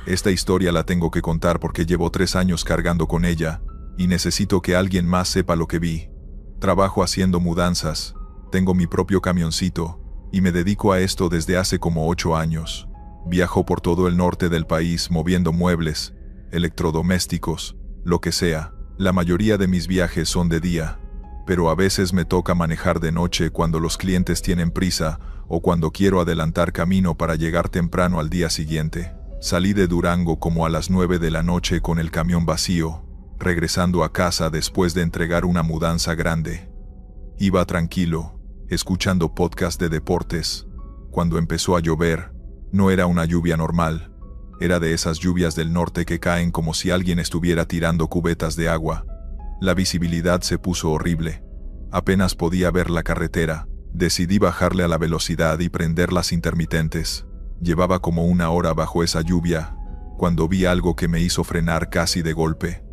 Esta historia la tengo que contar porque llevo 3 años cargando con ella, y necesito que alguien más sepa lo que vi. Trabajo haciendo mudanzas, tengo mi propio camioncito, y me dedico a esto desde hace como 8 años. Viajo por todo el norte del país moviendo muebles, electrodomésticos, lo que sea. La mayoría de mis viajes son de día, pero a veces me toca manejar de noche cuando los clientes tienen prisa o cuando quiero adelantar camino para llegar temprano al día siguiente. Salí de Durango como a las 9 de la noche con el camión vacío, regresando a casa después de entregar una mudanza grande. Iba tranquilo, escuchando podcast de deportes. Cuando empezó a llover, no era una lluvia normal, era de esas lluvias del norte que caen como si alguien estuviera tirando cubetas de agua. La visibilidad se puso horrible. Apenas podía ver la carretera. Decidí bajarle a la velocidad y prender las intermitentes. Llevaba como 1 hora bajo esa lluvia, cuando vi algo que me hizo frenar casi de golpe.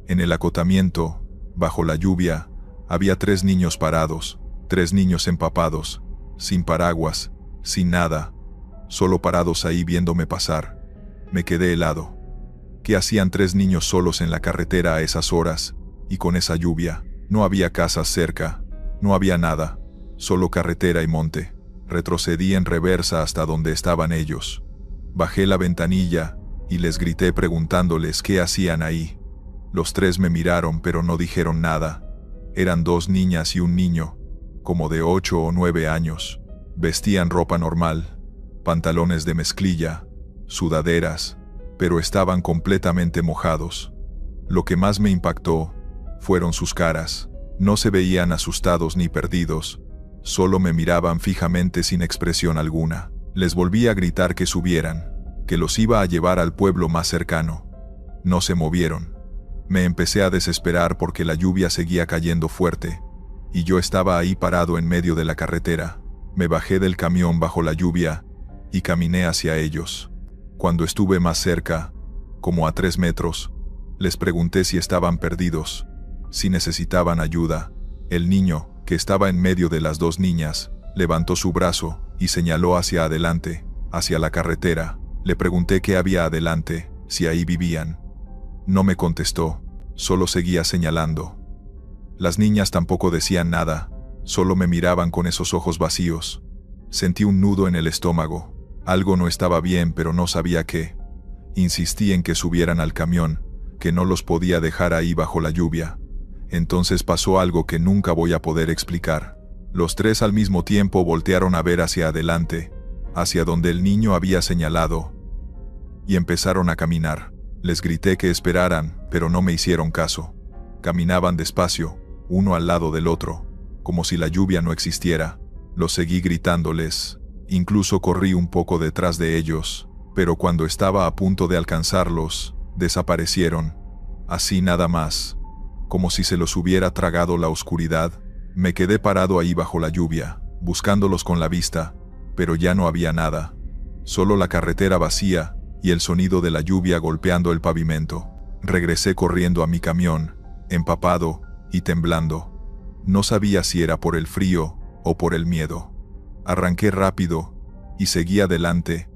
En el acotamiento, bajo la lluvia, había 3 niños parados, 3 niños empapados, sin paraguas, sin nada, solo parados ahí viéndome pasar. Me quedé helado. ¿Qué hacían 3 niños solos en la carretera a esas horas, y con esa lluvia? No había casas cerca, no había nada, solo carretera y monte. Retrocedí en reversa hasta donde estaban ellos. Bajé la ventanilla y les grité preguntándoles qué hacían ahí. Los 3 me miraron pero no dijeron nada. Eran 2 niñas y un niño, como de 8 o 9 años. Vestían ropa normal, pantalones de mezclilla, sudaderas, pero estaban completamente mojados. Lo que más me impactó fueron sus caras. No se veían asustados ni perdidos, solo me miraban fijamente sin expresión alguna. Les volví a gritar que subieran, que los iba a llevar al pueblo más cercano. No se movieron. Me empecé a desesperar porque la lluvia seguía cayendo fuerte, y yo estaba ahí parado en medio de la carretera. Me bajé del camión bajo la lluvia y caminé hacia ellos. Cuando estuve más cerca, como a 3 metros, les pregunté si estaban perdidos, si necesitaban ayuda. El niño, que estaba en medio de las 2 niñas, levantó su brazo y señaló hacia adelante, hacia la carretera. Le pregunté qué había adelante, si ahí vivían. No me contestó, solo seguía señalando. Las niñas tampoco decían nada, solo me miraban con esos ojos vacíos. Sentí un nudo en el estómago. Algo no estaba bien, pero no sabía qué. Insistí en que subieran al camión, que no los podía dejar ahí bajo la lluvia. Entonces pasó algo que nunca voy a poder explicar. Los 3 al mismo tiempo voltearon a ver hacia adelante, hacia donde el niño había señalado, y empezaron a caminar. Les grité que esperaran, pero no me hicieron caso. Caminaban despacio, uno al lado del otro, como si la lluvia no existiera. Los seguí gritándoles. Incluso corrí un poco detrás de ellos, pero cuando estaba a punto de alcanzarlos, desaparecieron. Así nada más, como si se los hubiera tragado la oscuridad. Me quedé parado ahí bajo la lluvia, buscándolos con la vista, pero ya no había nada. Solo la carretera vacía y el sonido de la lluvia golpeando el pavimento. Regresé corriendo a mi camión, empapado y temblando. No sabía si era por el frío o por el miedo. Arranqué rápido y seguí adelante,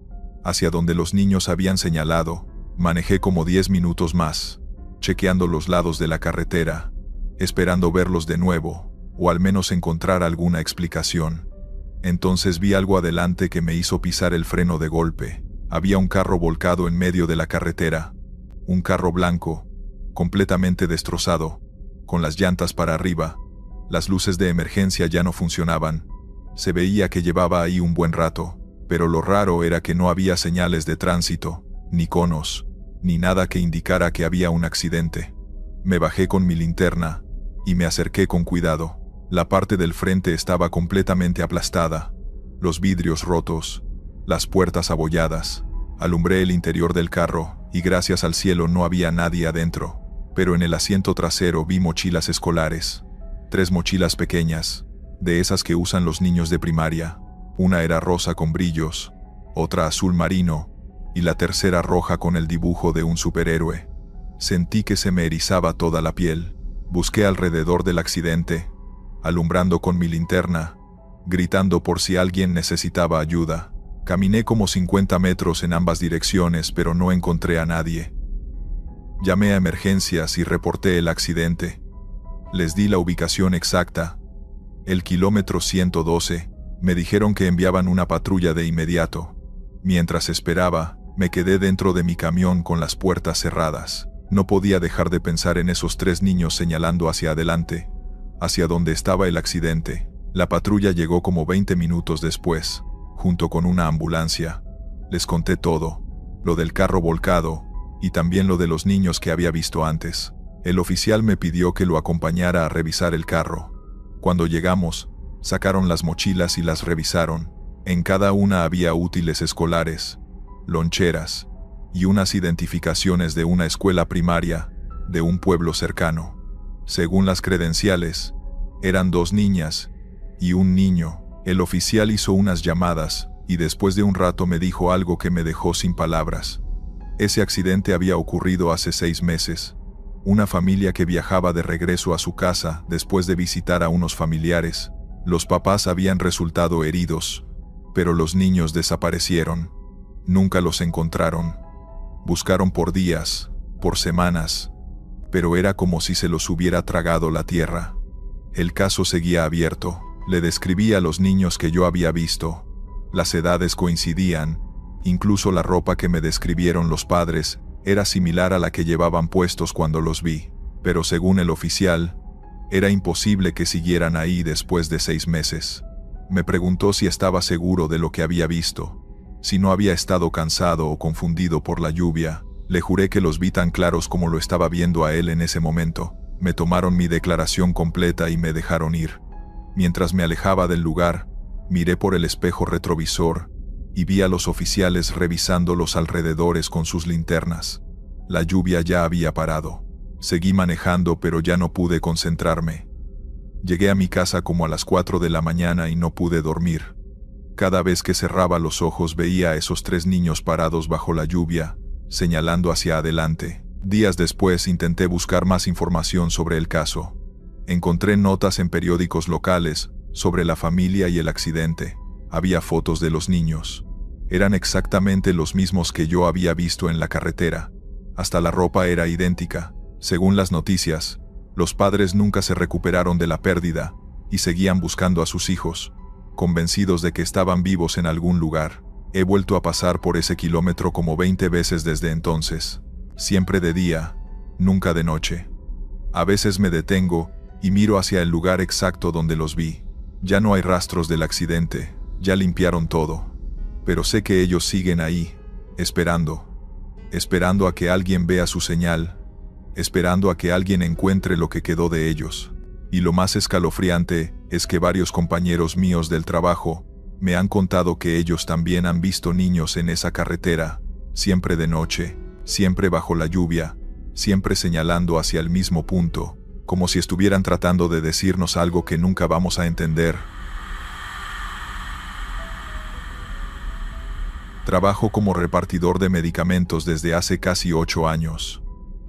hacia donde los niños habían señalado. Manejé como 10 minutos más, chequeando los lados de la carretera, esperando verlos de nuevo, o al menos encontrar alguna explicación. Entonces vi algo adelante que me hizo pisar el freno de golpe. Había un carro volcado en medio de la carretera, un carro blanco, completamente destrozado, con las llantas para arriba. Las luces de emergencia ya no funcionaban. Se veía que llevaba ahí un buen rato, pero lo raro era que no había señales de tránsito, ni conos, ni nada que indicara que había un accidente. Me bajé con mi linterna y me acerqué con cuidado. La parte del frente estaba completamente aplastada, los vidrios rotos, las puertas abolladas. Alumbré el interior del carro y gracias al cielo no había nadie adentro, pero en el asiento trasero vi mochilas escolares. 3 mochilas pequeñas, de esas que usan los niños de primaria. Una era rosa con brillos, otra azul marino, y la tercera roja con el dibujo de un superhéroe. Sentí que se me erizaba toda la piel. Busqué alrededor del accidente, alumbrando con mi linterna, gritando por si alguien necesitaba ayuda. Caminé como 50 metros en ambas direcciones, pero no encontré a nadie. Llamé a emergencias y reporté el accidente. Les di la ubicación exacta, el kilómetro 112. Me dijeron que enviaban una patrulla de inmediato. Mientras esperaba, me quedé dentro de mi camión con las puertas cerradas. No podía dejar de pensar en esos 3 niños señalando hacia adelante, hacia donde estaba el accidente. La patrulla llegó como 20 minutos después, junto con una ambulancia. Les conté todo, lo del carro volcado, y también lo de los niños que había visto antes. El oficial me pidió que lo acompañara a revisar el carro. Cuando llegamos, sacaron las mochilas y las revisaron. En cada una había útiles escolares, loncheras, y unas identificaciones de una escuela primaria, de un pueblo cercano. Según las credenciales, eran 2 niñas y un niño. El oficial hizo unas llamadas, y después de un rato me dijo algo que me dejó sin palabras. Ese accidente había ocurrido hace 6 meses. Una familia que viajaba de regreso a su casa después de visitar a unos familiares. Los papás habían resultado heridos, pero los niños desaparecieron. Nunca los encontraron. Buscaron por días, por semanas, pero era como si se los hubiera tragado la tierra. El caso seguía abierto. Le describí a los niños que yo había visto. Las edades coincidían, incluso la ropa que me describieron los padres era similar a la que llevaban puestos cuando los vi, pero según el oficial, era imposible que siguieran ahí después de 6 meses. Me preguntó si estaba seguro de lo que había visto, si no había estado cansado o confundido por la lluvia. Le juré que los vi tan claros como lo estaba viendo a él en ese momento. Me tomaron mi declaración completa y me dejaron ir. Mientras me alejaba del lugar, miré por el espejo retrovisor y vi a los oficiales revisando los alrededores con sus linternas. La lluvia ya había parado. Seguí manejando, pero ya no pude concentrarme. Llegué a mi casa como a las 4 de la mañana y no pude dormir. Cada vez que cerraba los ojos veía a esos 3 niños parados bajo la lluvia, señalando hacia adelante. Días después intenté buscar más información sobre el caso. Encontré notas en periódicos locales sobre la familia y el accidente. Había fotos de los niños. Eran exactamente los mismos que yo había visto en la carretera. Hasta la ropa era idéntica. Según las noticias, los padres nunca se recuperaron de la pérdida y seguían buscando a sus hijos, convencidos de que estaban vivos en algún lugar. He vuelto a pasar por ese kilómetro como 20 veces desde entonces. Siempre de día, nunca de noche. A veces me detengo y miro hacia el lugar exacto donde los vi. Ya no hay rastros del accidente, ya limpiaron todo. Pero sé que ellos siguen ahí, esperando a que alguien vea su señal, esperando a que alguien encuentre lo que quedó de ellos. Y lo más escalofriante es que varios compañeros míos del trabajo me han contado que ellos también han visto niños en esa carretera, siempre de noche, siempre bajo la lluvia, siempre señalando hacia el mismo punto, como si estuvieran tratando de decirnos algo que nunca vamos a entender. Trabajo como repartidor de medicamentos desde hace casi 8 años.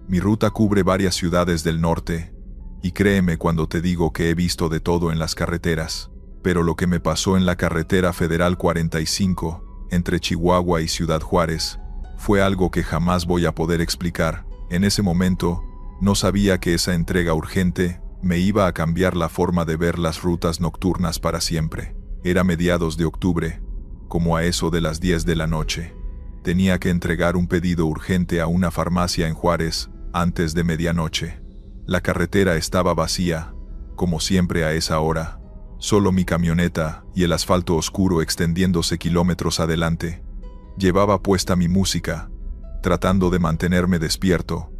Mi ruta cubre varias ciudades del norte, y créeme cuando te digo que he visto de todo en las carreteras. Pero lo que me pasó en la carretera Federal 45, entre Chihuahua y Ciudad Juárez, fue algo que jamás voy a poder explicar. En ese momento, no sabía que esa entrega urgente me iba a cambiar la forma de ver las rutas nocturnas para siempre. Era mediados de octubre, como a eso de las 10 de la noche. Tenía que entregar un pedido urgente a una farmacia en Juárez, antes de medianoche. La carretera estaba vacía, como siempre a esa hora. Solo mi camioneta y el asfalto oscuro extendiéndose kilómetros adelante. Llevaba puesta mi música, tratando de mantenerme despierto,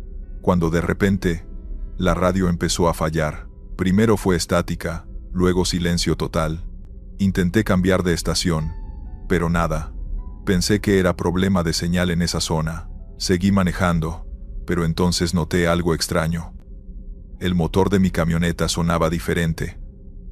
cuando de repente, la radio empezó a fallar. Primero fue estática, luego silencio total. Intenté cambiar de estación, pero nada. Pensé que era problema de señal en esa zona. Seguí manejando, pero entonces noté algo extraño. El motor de mi camioneta sonaba diferente,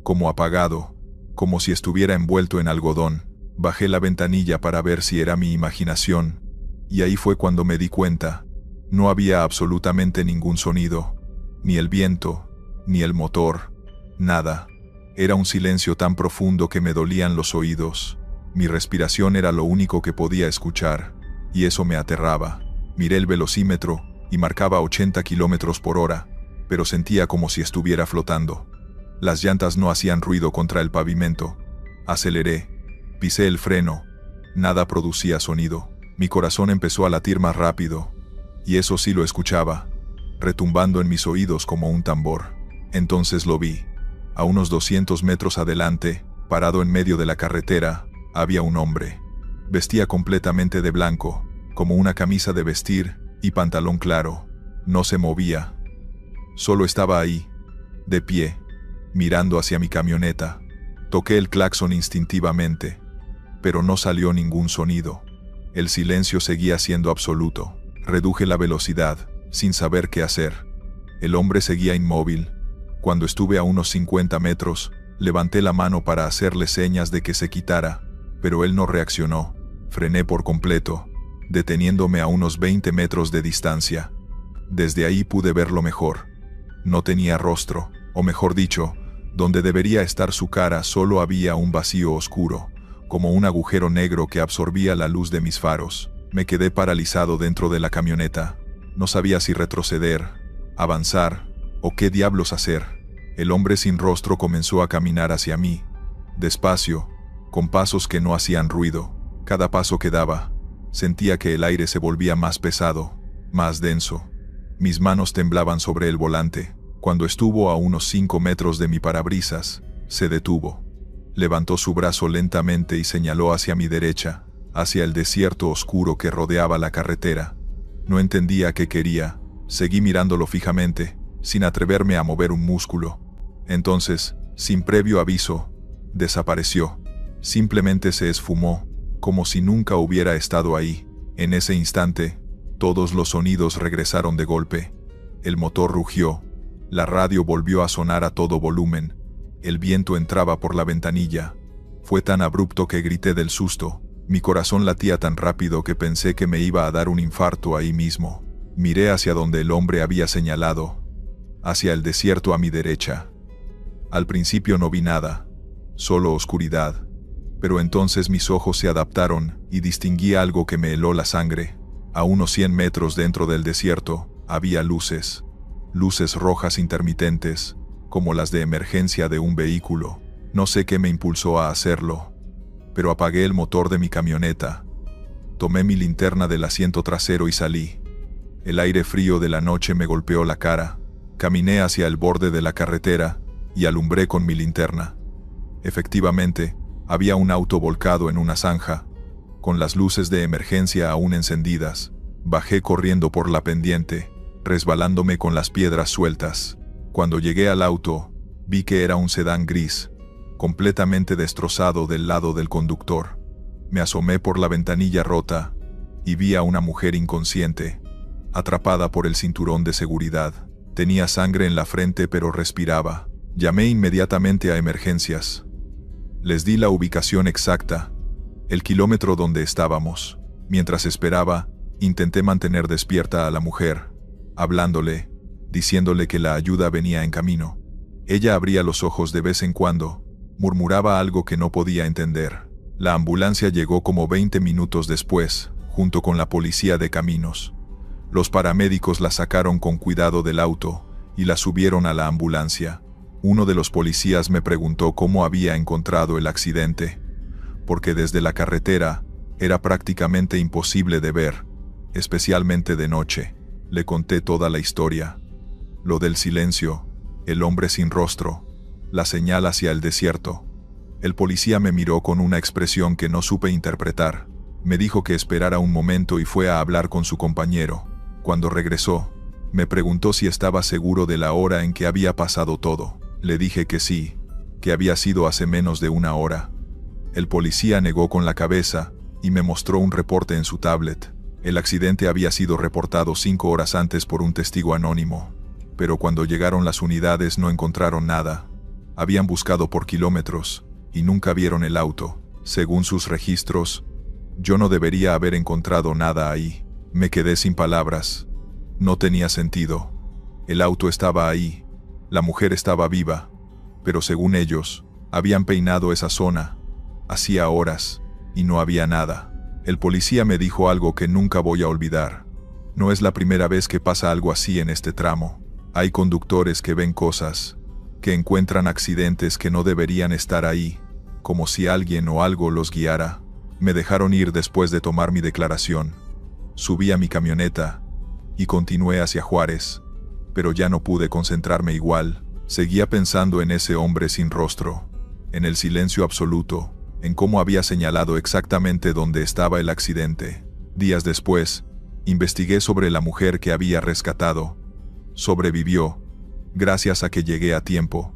como apagado, como si estuviera envuelto en algodón. Bajé la ventanilla para ver si era mi imaginación, y ahí fue cuando me di cuenta. No había absolutamente ningún sonido, ni el viento, ni el motor, nada. Era un silencio tan profundo que me dolían los oídos. Mi respiración era lo único que podía escuchar, y eso me aterraba. Miré el velocímetro y marcaba 80 kilómetros por hora, pero sentía como si estuviera flotando. Las llantas no hacían ruido contra el pavimento. Aceleré, pisé el freno, nada producía sonido. Mi corazón empezó a latir más rápido, y eso sí lo escuchaba, retumbando en mis oídos como un tambor. Entonces lo vi. A unos 200 metros adelante, parado en medio de la carretera, había un hombre. Vestía completamente de blanco, como una camisa de vestir y pantalón claro. No se movía. Solo estaba ahí, de pie, mirando hacia mi camioneta. Toqué el claxon instintivamente, pero no salió ningún sonido. El silencio seguía siendo absoluto. Reduje la velocidad, sin saber qué hacer. El hombre seguía inmóvil. Cuando estuve a unos 50 metros, levanté la mano para hacerle señas de que se quitara, pero él no reaccionó. Frené por completo, deteniéndome a unos 20 metros de distancia. Desde ahí pude verlo mejor. No tenía rostro, o mejor dicho, donde debería estar su cara solo había un vacío oscuro, como un agujero negro que absorbía la luz de mis faros. Me quedé paralizado dentro de la camioneta. No sabía si retroceder, avanzar, o qué diablos hacer. El hombre sin rostro comenzó a caminar hacia mí, despacio, con pasos que no hacían ruido. Cada paso que daba, sentía que el aire se volvía más pesado, más denso. Mis manos temblaban sobre el volante. Cuando estuvo a unos 5 metros de mi parabrisas, se detuvo. Levantó su brazo lentamente y señaló hacia mi derecha, hacia el desierto oscuro que rodeaba la carretera. No entendía qué quería. Seguí mirándolo fijamente, sin atreverme a mover un músculo. Entonces, sin previo aviso, desapareció. Simplemente se esfumó, como si nunca hubiera estado ahí. En ese instante, todos los sonidos regresaron de golpe. El motor rugió. La radio volvió a sonar a todo volumen. El viento entraba por la ventanilla. Fue tan abrupto que grité del susto. Mi corazón latía tan rápido que pensé que me iba a dar un infarto ahí mismo. Miré hacia donde el hombre había señalado, hacia el desierto a mi derecha. Al principio no vi nada, solo oscuridad. Pero entonces mis ojos se adaptaron y distinguí algo que me heló la sangre. A unos 100 metros dentro del desierto, había luces. Luces rojas intermitentes, como las de emergencia de un vehículo. No sé qué me impulsó a hacerlo, pero apagué el motor de mi camioneta. Tomé mi linterna del asiento trasero y salí. El aire frío de la noche me golpeó la cara. Caminé hacia el borde de la carretera y alumbré con mi linterna. Efectivamente, había un auto volcado en una zanja, con las luces de emergencia aún encendidas. Bajé corriendo por la pendiente, resbalándome con las piedras sueltas. Cuando llegué al auto, vi que era un sedán gris, completamente destrozado del lado del conductor. Me asomé por la ventanilla rota y vi a una mujer inconsciente, atrapada por el cinturón de seguridad. Tenía sangre en la frente pero respiraba. Llamé inmediatamente a emergencias. Les di la ubicación exacta, el kilómetro donde estábamos. Mientras esperaba, intenté mantener despierta a la mujer, hablándole, diciéndole que la ayuda venía en camino. Ella abría los ojos de vez en cuando, murmuraba algo que no podía entender. La ambulancia llegó como 20 minutos después, junto con la policía de caminos. Los paramédicos la sacaron con cuidado del auto y la subieron a la ambulancia. Uno de los policías me preguntó cómo había encontrado el accidente, porque desde la carretera era prácticamente imposible de ver, especialmente de noche. Le conté toda la historia. Lo del silencio, el hombre sin rostro, la señal hacia el desierto. El policía me miró con una expresión que no supe interpretar. Me dijo que esperara un momento y fue a hablar con su compañero. Cuando regresó, me preguntó si estaba seguro de la hora en que había pasado todo. Le dije que sí, que había sido hace menos de una hora. El policía negó con la cabeza y me mostró un reporte en su tablet. El accidente había sido reportado 5 horas antes por un testigo anónimo, pero cuando llegaron las unidades no encontraron nada. Habían buscado por kilómetros y nunca vieron el auto. Según sus registros, yo no debería haber encontrado nada ahí. Me quedé sin palabras. No tenía sentido. El auto estaba ahí. La mujer estaba viva. Pero según ellos, habían peinado esa zona. Hacía horas. y no había nada. El policía me dijo algo que nunca voy a olvidar. No es la primera vez que pasa algo así en este tramo. Hay conductores que ven cosas, que encuentran accidentes que no deberían estar ahí, como si alguien o algo los guiara. Me dejaron ir después de tomar mi declaración. Subí a mi camioneta y continué hacia Juárez, pero ya no pude concentrarme igual. Seguía pensando en ese hombre sin rostro, en el silencio absoluto, en cómo había señalado exactamente dónde estaba el accidente. Días después, investigué sobre la mujer que había rescatado. Sobrevivió, gracias a que llegué a tiempo.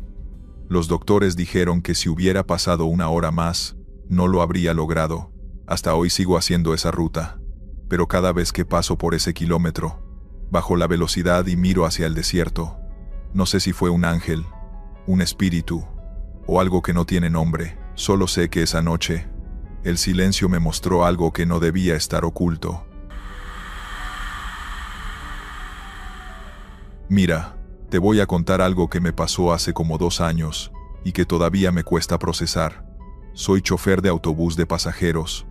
Los doctores dijeron que si hubiera pasado una hora más, no lo habría logrado. Hasta hoy sigo haciendo esa ruta, pero cada vez que paso por ese kilómetro, bajo la velocidad y miro hacia el desierto, no sé si fue un ángel, un espíritu, o algo que no tiene nombre. Solo sé que esa noche, el silencio me mostró algo que no debía estar oculto. Mira, te voy a contar algo que me pasó hace como 2 años, y que todavía me cuesta procesar. Soy chofer de autobús de pasajeros,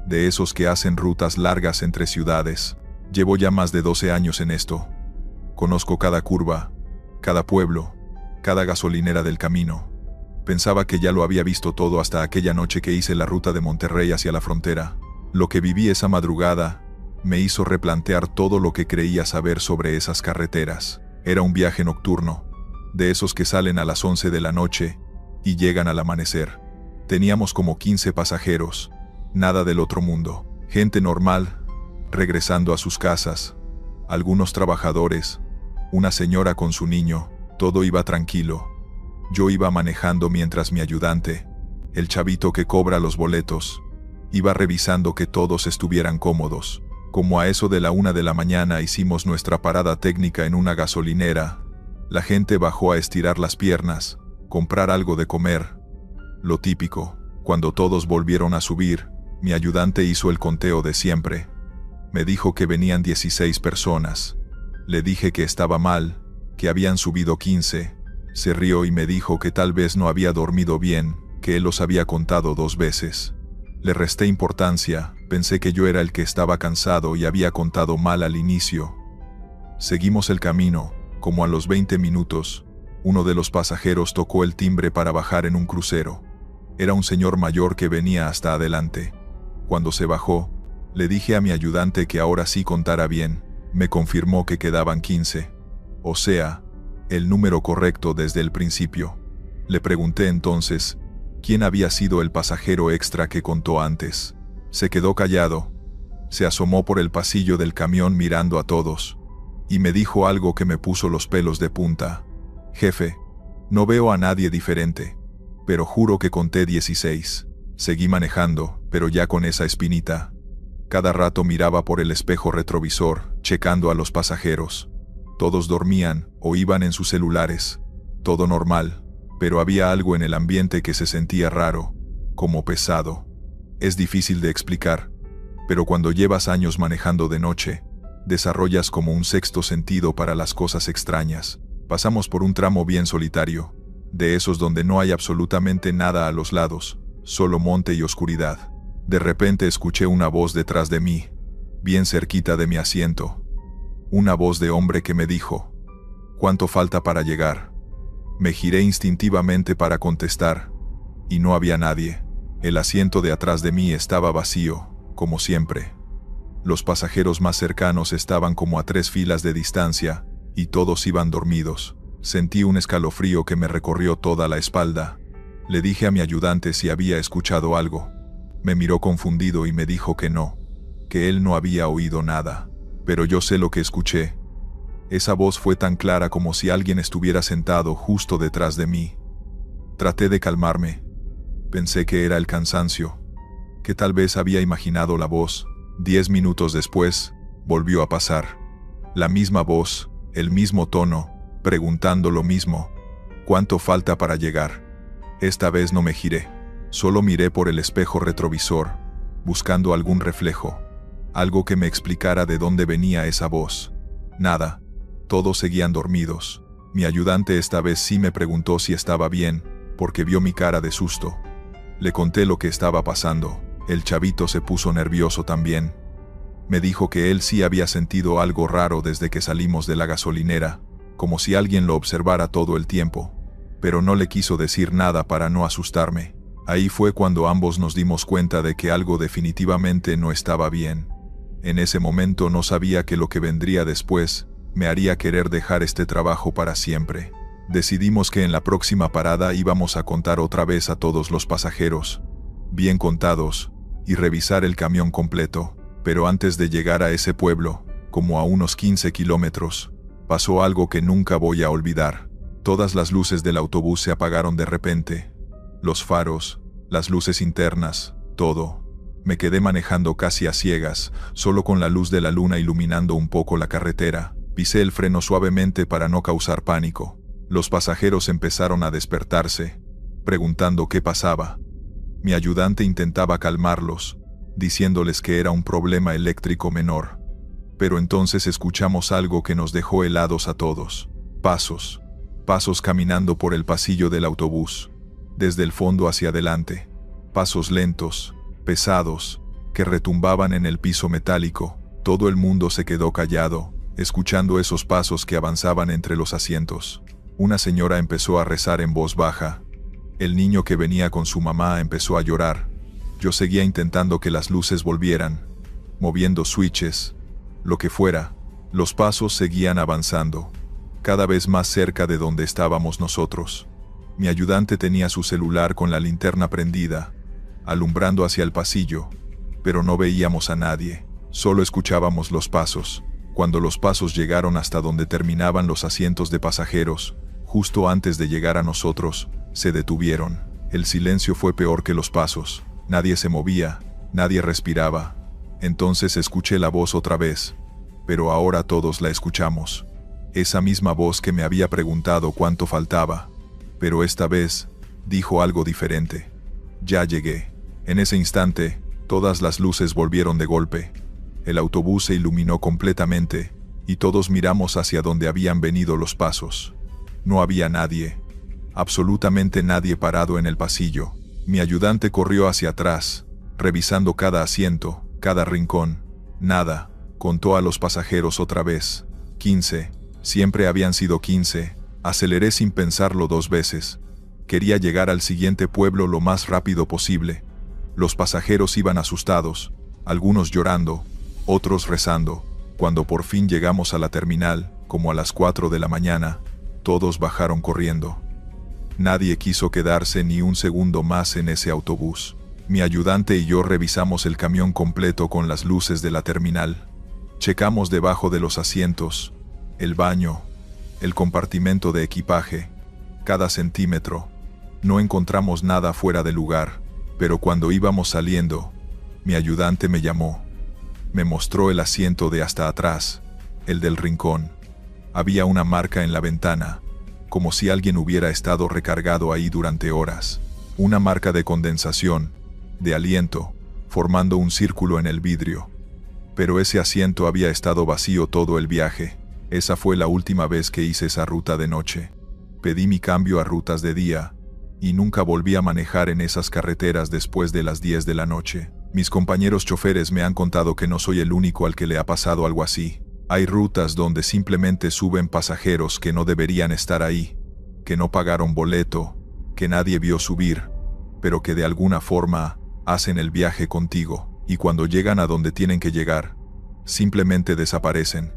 de esos que hacen rutas largas entre ciudades. Llevo ya más de 12 años en esto. Conozco cada curva, cada pueblo, cada gasolinera del camino. Pensaba que ya lo había visto todo hasta aquella noche que hice la ruta de Monterrey hacia la frontera. Lo que viví esa madrugada me hizo replantear todo lo que creía saber sobre esas carreteras. Era un viaje nocturno, de esos que salen a las 11 de la noche y llegan al amanecer. Teníamos como 15 pasajeros, nada del otro mundo, gente normal, regresando a sus casas, algunos trabajadores, una señora con su niño. Todo iba tranquilo. Yo iba manejando mientras mi ayudante, el chavito que cobra los boletos, iba revisando que todos estuvieran cómodos. Como a eso de la 1 de la mañana hicimos nuestra parada técnica en una gasolinera. La gente bajó a estirar las piernas, comprar algo de comer. Lo típico. Cuando todos volvieron a subir, mi ayudante hizo el conteo de siempre. Me dijo que venían 16 personas. Le dije que estaba mal, que habían subido 15. Se rió y me dijo que tal vez no había dormido bien, que él los había contado 2 veces. Le resté importancia, pensé que yo era el que estaba cansado y había contado mal al inicio. Seguimos el camino. Como a los 20 minutos, uno de los pasajeros tocó el timbre para bajar en un crucero. Era un señor mayor que venía hasta adelante. Cuando se bajó, le dije a mi ayudante que ahora sí contara bien. Me confirmó que quedaban 15. O sea, el número correcto desde el principio. Le pregunté entonces, ¿quién había sido el pasajero extra que contó antes? Se quedó callado. Se asomó por el pasillo del camión mirando a todos. Y me dijo algo que me puso los pelos de punta. Jefe, no veo a nadie diferente. Pero juro que conté 16. Seguí manejando, pero ya con esa espinita. Cada rato miraba por el espejo retrovisor, checando a los pasajeros. Todos dormían o iban en sus celulares. Todo normal, pero había algo en el ambiente que se sentía raro, como pesado. Es difícil de explicar, pero cuando llevas años manejando de noche, desarrollas como un sexto sentido para las cosas extrañas. Pasamos por un tramo bien solitario, de esos donde no hay absolutamente nada a los lados, solo monte y oscuridad. De repente escuché una voz detrás de mí, bien cerquita de mi asiento. Una voz de hombre que me dijo, ¿cuánto falta para llegar? Me giré instintivamente para contestar, y no había nadie. El asiento de atrás de mí estaba vacío, como siempre. Los pasajeros más cercanos estaban como a 3 filas de distancia, y todos iban dormidos. Sentí un escalofrío que me recorrió toda la espalda. Le dije a mi ayudante si había escuchado algo. Me miró confundido y me dijo que no, que él no había oído nada. Pero yo sé lo que escuché. Esa voz fue tan clara como si alguien estuviera sentado justo detrás de mí. Traté de calmarme. Pensé que era el cansancio, que tal vez había imaginado la voz. 10 minutos después, volvió a pasar. La misma voz, el mismo tono, preguntando lo mismo. ¿Cuánto falta para llegar? Esta vez no me giré. Solo miré por el espejo retrovisor, buscando algún reflejo. Algo que me explicara de dónde venía esa voz. Nada. Todos seguían dormidos. Mi ayudante esta vez sí me preguntó si estaba bien, porque vio mi cara de susto. Le conté lo que estaba pasando. El chavito se puso nervioso también. Me dijo que él sí había sentido algo raro desde que salimos de la gasolinera, como si alguien lo observara todo el tiempo, pero no le quiso decir nada para no asustarme. Ahí fue cuando ambos nos dimos cuenta de que algo definitivamente no estaba bien. En ese momento no sabía que lo que vendría después me haría querer dejar este trabajo para siempre. Decidimos que en la próxima parada íbamos a contar otra vez a todos los pasajeros, bien contados, y revisar el camión completo. Pero antes de llegar a ese pueblo, como a unos 15 kilómetros, pasó algo que nunca voy a olvidar. Todas las luces del autobús se apagaron de repente. Los faros, las luces internas, todo. Me quedé manejando casi a ciegas, solo con la luz de la luna iluminando un poco la carretera. Pisé el freno suavemente para no causar pánico. Los pasajeros empezaron a despertarse, preguntando qué pasaba. Mi ayudante intentaba calmarlos, diciéndoles que era un problema eléctrico menor. Pero entonces escuchamos algo que nos dejó helados a todos. Pasos. Pasos caminando por el pasillo del autobús, desde el fondo hacia adelante. Pasos lentos, pesados, que retumbaban en el piso metálico. Todo el mundo se quedó callado, escuchando esos pasos que avanzaban entre los asientos. Una señora empezó a rezar en voz baja. El niño que venía con su mamá empezó a llorar. Yo seguía intentando que las luces volvieran, moviendo switches, lo que fuera. Los pasos seguían avanzando, cada vez más cerca de donde estábamos nosotros. Mi ayudante tenía su celular con la linterna prendida, alumbrando hacia el pasillo, pero no veíamos a nadie, solo escuchábamos los pasos. Cuando los pasos llegaron hasta donde terminaban los asientos de pasajeros, justo antes de llegar a nosotros, se detuvieron. El silencio fue peor que los pasos. Nadie se movía, nadie respiraba. Entonces escuché la voz otra vez, pero ahora todos la escuchamos. Esa misma voz que me había preguntado cuánto faltaba, pero esta vez dijo algo diferente. Ya llegué. En ese instante, todas las luces volvieron de golpe. El autobús se iluminó completamente, y todos miramos hacia donde habían venido los pasos. No había nadie, absolutamente nadie parado en el pasillo. Mi ayudante corrió hacia atrás, revisando cada asiento, cada rincón. Nada. Contó a los pasajeros otra vez. 15. Siempre habían sido 15. Aceleré sin pensarlo 2 veces. Quería llegar al siguiente pueblo lo más rápido posible. Los pasajeros iban asustados, algunos llorando, otros rezando. Cuando por fin llegamos a la terminal, como a las 4 de la mañana, todos bajaron corriendo. Nadie quiso quedarse ni un segundo más en ese autobús. Mi ayudante y yo revisamos el camión completo con las luces de la terminal. Checamos debajo de los asientos, el baño, el compartimento de equipaje, cada centímetro. No encontramos nada fuera de lugar, pero cuando íbamos saliendo, mi ayudante me llamó. Me mostró el asiento de hasta atrás, el del rincón. Había una marca en la ventana, como si alguien hubiera estado recargado ahí durante horas. Una marca de condensación, de aliento, formando un círculo en el vidrio. Pero ese asiento había estado vacío todo el viaje. Esa fue la última vez que hice esa ruta de noche. Pedí mi cambio a rutas de día, y nunca volví a manejar en esas carreteras después de las 10 de la noche. Mis compañeros choferes me han contado que no soy el único al que le ha pasado algo así. Hay rutas donde simplemente suben pasajeros que no deberían estar ahí, que no pagaron boleto, que nadie vio subir, pero que de alguna forma hacen el viaje contigo, y cuando llegan a donde tienen que llegar, simplemente desaparecen.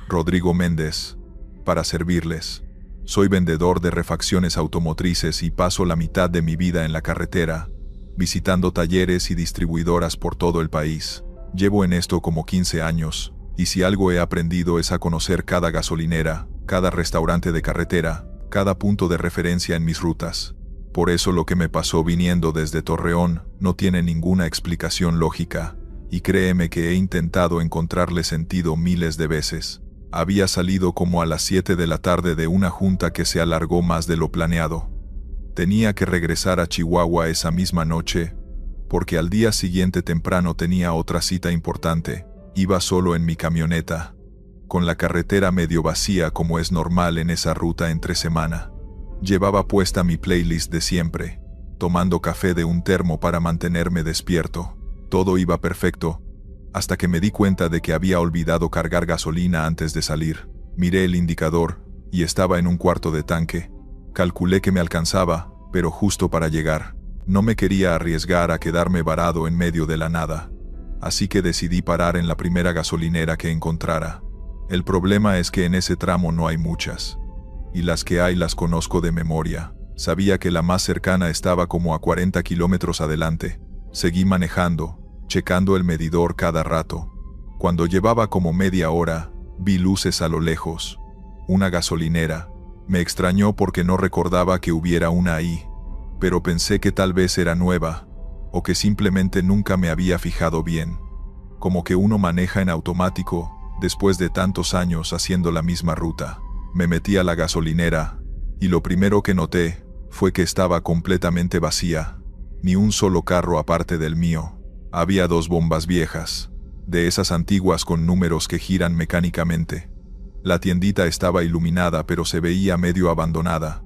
Rodrigo Méndez, para servirles. Soy vendedor de refacciones automotrices y paso la mitad de mi vida en la carretera, visitando talleres y distribuidoras por todo el país. Llevo en esto como 15 años, y si algo he aprendido es a conocer cada gasolinera, cada restaurante de carretera, cada punto de referencia en mis rutas. Por eso lo que me pasó viniendo desde Torreón no tiene ninguna explicación lógica, y créeme que he intentado encontrarle sentido miles de veces. Había salido como a las 7 de la tarde de una junta que se alargó más de lo planeado. Tenía que regresar a Chihuahua esa misma noche, porque al día siguiente temprano tenía otra cita importante. Iba solo en mi camioneta, con la carretera medio vacía como es normal en esa ruta entre semana. Llevaba puesta mi playlist de siempre, tomando café de un termo para mantenerme despierto. Todo iba perfecto, hasta que me di cuenta de que había olvidado cargar gasolina antes de salir. Miré el indicador, y estaba en un cuarto de tanque. Calculé que me alcanzaba, pero justo para llegar. No me quería arriesgar a quedarme varado en medio de la nada. Así que decidí parar en la primera gasolinera que encontrara. El problema es que en ese tramo no hay muchas. Y las que hay las conozco de memoria. Sabía que la más cercana estaba como a 40 kilómetros adelante. Seguí manejando, checando el medidor cada rato. Cuando llevaba como media hora, vi luces a lo lejos. Una gasolinera. Me extrañó porque no recordaba que hubiera una ahí. Pero pensé que tal vez era nueva, o que simplemente nunca me había fijado bien. Como que uno maneja en automático, después de tantos años haciendo la misma ruta. Me metí a la gasolinera, y lo primero que noté fue que estaba completamente vacía. Ni un solo carro aparte del mío. Había 2 bombas viejas, de esas antiguas con números que giran mecánicamente. La tiendita estaba iluminada pero se veía medio abandonada.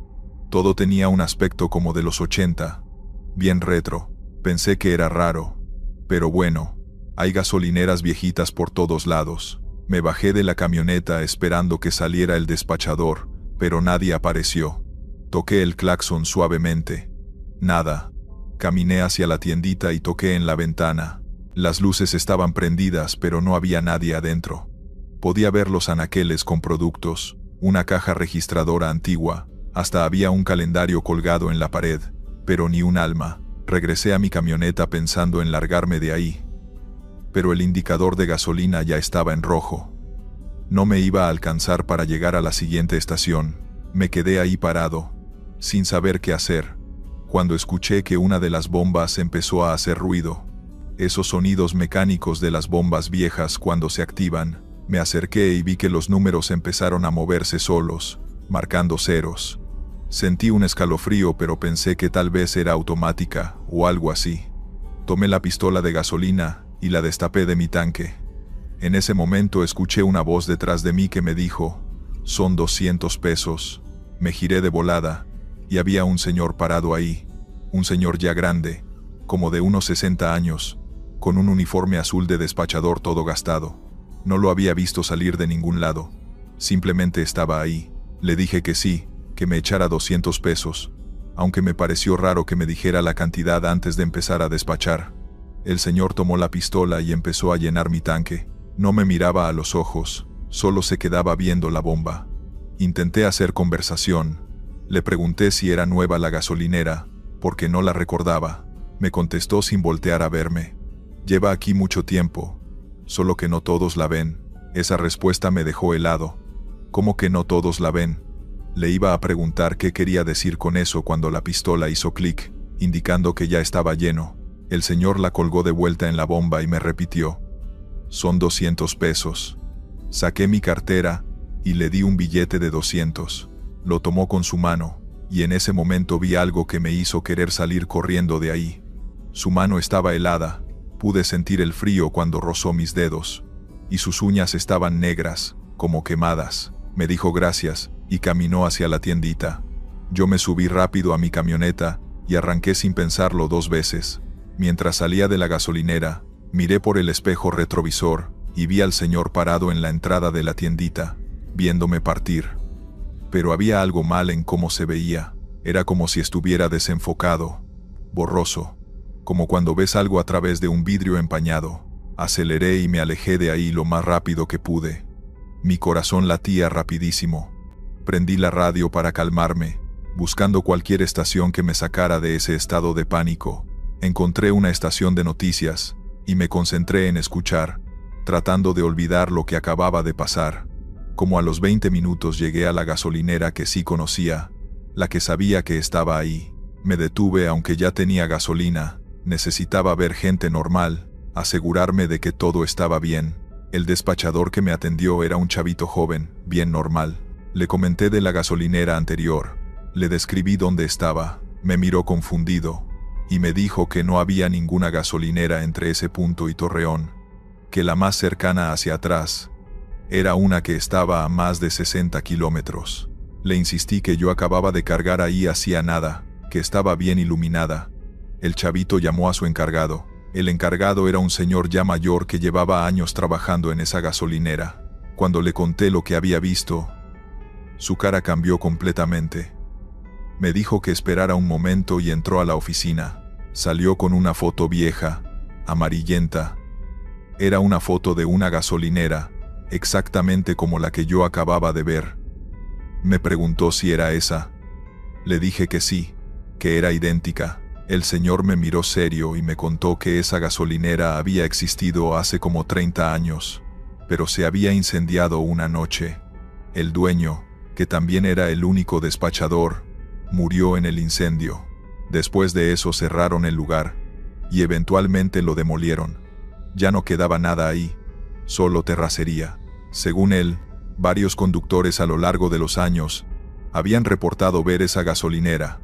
Todo tenía un aspecto como de los 80, bien retro. Pensé que era raro, pero bueno, hay gasolineras viejitas por todos lados. Me bajé de la camioneta esperando que saliera el despachador, pero nadie apareció. Toqué el claxon suavemente. Nada. Caminé hacia la tiendita y toqué en la ventana. Las luces estaban prendidas, pero no había nadie adentro. Podía ver los anaqueles con productos, una caja registradora antigua, hasta había un calendario colgado en la pared, pero ni un alma. Regresé a mi camioneta pensando en largarme de ahí. Pero el indicador de gasolina ya estaba en rojo. No me iba a alcanzar para llegar a la siguiente estación. Me quedé ahí parado, sin saber qué hacer, cuando escuché que una de las bombas empezó a hacer ruido. Esos sonidos mecánicos de las bombas viejas cuando se activan. Me acerqué y vi que los números empezaron a moverse solos, marcando ceros. Sentí un escalofrío, pero pensé que tal vez era automática o algo así. Tomé la pistola de gasolina y la destapé de mi tanque. En ese momento escuché una voz detrás de mí que me dijo: «Son 200 pesos». Me giré de volada, y había un señor parado ahí. Un señor ya grande, como de unos 60 años, con un uniforme azul de despachador todo gastado. No lo había visto salir de ningún lado. Simplemente estaba ahí. Le dije que sí, que me echara 200 pesos, aunque me pareció raro que me dijera la cantidad antes de empezar a despachar. El señor tomó la pistola y empezó a llenar mi tanque. No me miraba a los ojos, solo se quedaba viendo la bomba. Intenté hacer conversación. Le pregunté si era nueva la gasolinera, porque no la recordaba. Me contestó sin voltear a verme: «Lleva aquí mucho tiempo, solo que no todos la ven». Esa respuesta me dejó helado. ¿Cómo que no todos la ven? Le iba a preguntar qué quería decir con eso cuando la pistola hizo clic, indicando que ya estaba lleno. El señor la colgó de vuelta en la bomba y me repitió: «Son 200 pesos». Saqué mi cartera y le di un billete de 200. Lo tomó con su mano, y en ese momento vi algo que me hizo querer salir corriendo de ahí. Su mano estaba helada, pude sentir el frío cuando rozó mis dedos, y sus uñas estaban negras, como quemadas. Me dijo gracias, y caminó hacia la tiendita. Yo me subí rápido a mi camioneta, y arranqué sin pensarlo 2 veces. Mientras salía de la gasolinera, miré por el espejo retrovisor, y vi al señor parado en la entrada de la tiendita, viéndome partir. Pero había algo mal en cómo se veía. Era como si estuviera desenfocado, borroso, como cuando ves algo a través de un vidrio empañado. Aceleré y me alejé de ahí lo más rápido que pude. Mi corazón latía rapidísimo. Prendí la radio para calmarme, buscando cualquier estación que me sacara de ese estado de pánico. Encontré una estación de noticias, y me concentré en escuchar, tratando de olvidar lo que acababa de pasar. Como a los 20 minutos llegué a la gasolinera que sí conocía, la que sabía que estaba ahí. Me detuve aunque ya tenía gasolina. Necesitaba ver gente normal, asegurarme de que todo estaba bien. El despachador que me atendió era un chavito joven, bien normal. Le comenté de la gasolinera anterior. Le describí dónde estaba. Me miró confundido, y me dijo que no había ninguna gasolinera entre ese punto y Torreón, que la más cercana hacia atrás era una que estaba a más de 60 kilómetros. Le insistí que yo acababa de cargar ahí hacía nada, que estaba bien iluminada. El chavito llamó a su encargado. El encargado era un señor ya mayor que llevaba años trabajando en esa gasolinera. Cuando le conté lo que había visto, su cara cambió completamente. Me dijo que esperara un momento y entró a la oficina. Salió con una foto vieja, amarillenta. Era una foto de una gasolinera, exactamente como la que yo acababa de ver. Me preguntó si era esa. Le dije que sí, que era idéntica. El señor me miró serio y me contó que esa gasolinera había existido hace como 30 años, pero se había incendiado una noche. El dueño, que también era el único despachador, murió en el incendio. Después de eso cerraron el lugar y eventualmente lo demolieron. Ya no quedaba nada ahí, solo terracería. Según él, varios conductores a lo largo de los años habían reportado ver esa gasolinera,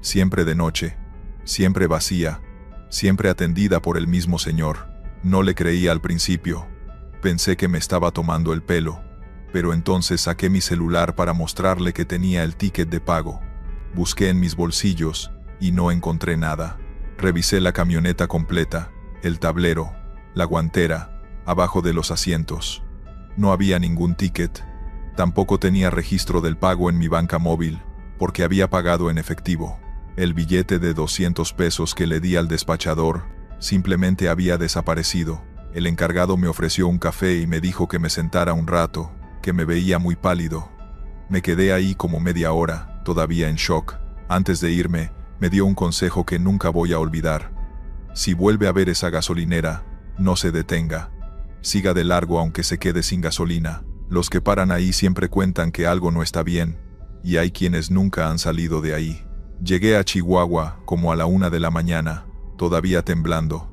siempre de noche, siempre vacía, siempre atendida por el mismo señor. No le creía al principio. Pensé que me estaba tomando el pelo, pero entonces saqué mi celular para mostrarle que tenía el ticket de pago. Busqué en mis bolsillos y no encontré nada. Revisé la camioneta completa, el tablero, la guantera, abajo de los asientos. No había ningún ticket. Tampoco tenía registro del pago en mi banca móvil, porque había pagado en efectivo. El billete de 200 pesos que le di al despachador simplemente había desaparecido. El encargado me ofreció un café y me dijo que me sentara un rato, que me veía muy pálido. Me quedé ahí como media hora, todavía en shock. Antes de irme, me dio un consejo que nunca voy a olvidar. Si vuelve a ver esa gasolinera, no se detenga. Siga de largo aunque se quede sin gasolina. Los que paran ahí siempre cuentan que algo no está bien, y hay quienes nunca han salido de ahí. Llegué a Chihuahua como a la 1 de la mañana, todavía temblando.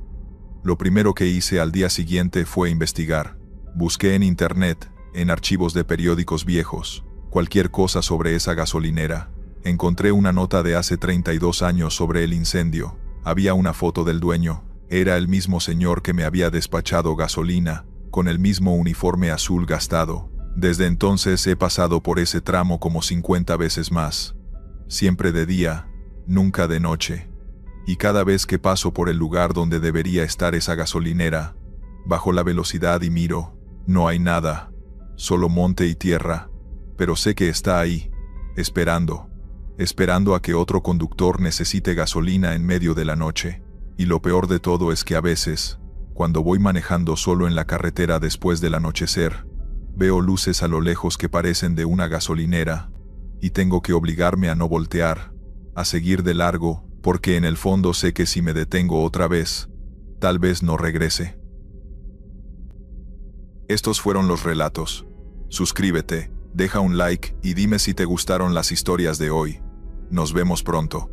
Lo primero que hice al día siguiente fue investigar. Busqué en internet, en archivos de periódicos viejos, cualquier cosa sobre esa gasolinera. Encontré una nota de hace 32 años sobre el incendio. Había una foto del dueño. Era el mismo señor que me había despachado gasolina, con el mismo uniforme azul gastado. Desde entonces he pasado por ese tramo como 50 veces más. Siempre de día, nunca de noche. Y cada vez que paso por el lugar donde debería estar esa gasolinera, bajo la velocidad y miro, no hay nada, solo monte y tierra, pero sé que está ahí, esperando a que otro conductor necesite gasolina en medio de la noche. Y lo peor de todo es que a veces, cuando voy manejando solo en la carretera después del anochecer, veo luces a lo lejos que parecen de una gasolinera, y tengo que obligarme a no voltear, a seguir de largo, porque en el fondo sé que si me detengo otra vez, tal vez no regrese. Estos fueron los relatos. Suscríbete, deja un like y dime si te gustaron las historias de hoy. Nos vemos pronto.